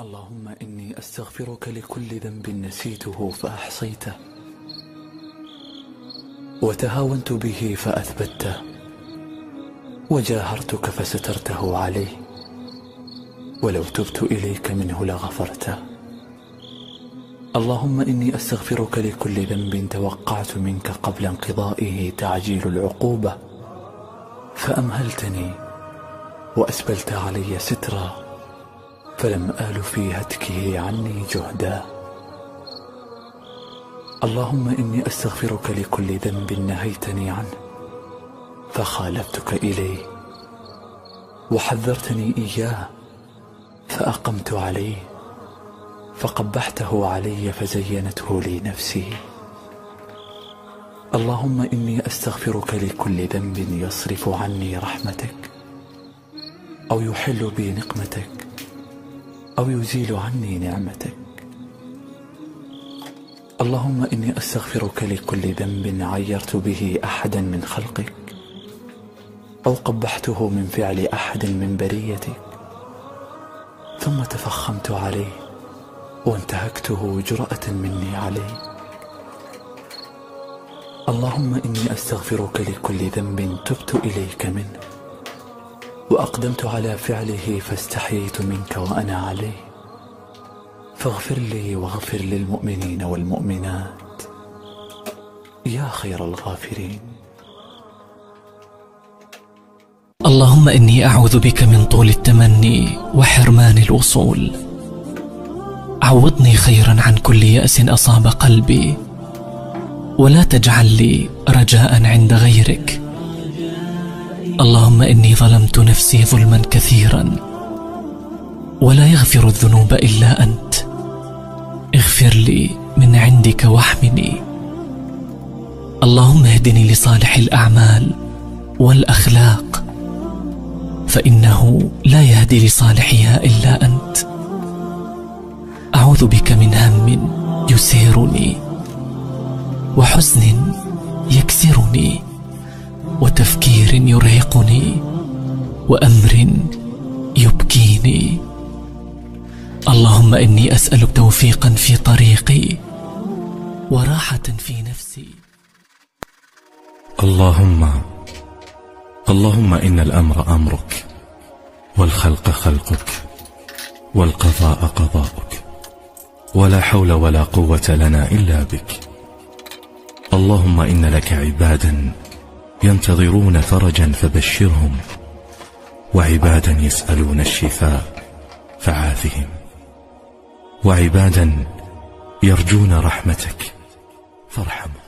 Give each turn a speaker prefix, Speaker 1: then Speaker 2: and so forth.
Speaker 1: اللهم إني أستغفرك لكل ذنب نسيته فأحصيته، وتهاونت به فأثبته، وجاهرتك فسترته عليه، ولو تبت إليك منه لغفرته. اللهم إني أستغفرك لكل ذنب توقعت منك قبل انقضائه تعجيل العقوبة فأمهلتني وأسبلت علي سترا فلم آل في هتكه عني جهدا. اللهم إني أستغفرك لكل ذنب نهيتني عنه فخالفتك إليه، وحذرتني إياه فأقمت عليه، فقبحته علي فزينته لي نفسي. اللهم إني أستغفرك لكل ذنب يصرف عني رحمتك أو يحل بي نقمتك أو يزيل عني نعمتك. اللهم إني أستغفرك لكل ذنب عيرت به أحدا من خلقك أو قبحته من فعل أحد من بريتك ثم تفخمت عليه وانتهكته جرأة مني عليه. اللهم إني أستغفرك لكل ذنب تبت إليك منه وأقدمت على فعله فاستحييت منك وأنا عليه، فاغفر لي واغفر للمؤمنين والمؤمنات يا خير الغافرين.
Speaker 2: اللهم إني أعوذ بك من طول التمني وحرمان الوصول. عوضني خيرا عن كل يأس أصاب قلبي، ولا تجعل لي رجاء عند غيرك. اللهم إني ظلمت نفسي ظلما كثيرا، ولا يغفر الذنوب إلا أنت. اغفر لي من عندك واحمني. اللهم اهدني لصالح الأعمال والأخلاق، فإنه لا يهدي لصالحها إلا أنت. أعوذ بك من هم يسيرني، وحزن يكسرني، وتفكير يرهقني، وأمر يبكيني. اللهم إني أسألك توفيقا في طريقي وراحة في نفسي.
Speaker 3: اللهم إن الأمر أمرك، والخلق خلقك، والقضاء قضاؤك، ولا حول ولا قوة لنا إلا بك. اللهم إن لك عبادا ينتظرون فرجا فبشرهم، وعبادا يسألون الشفاء فعافهم، وعبادا يرجون رحمتك فارحمهم.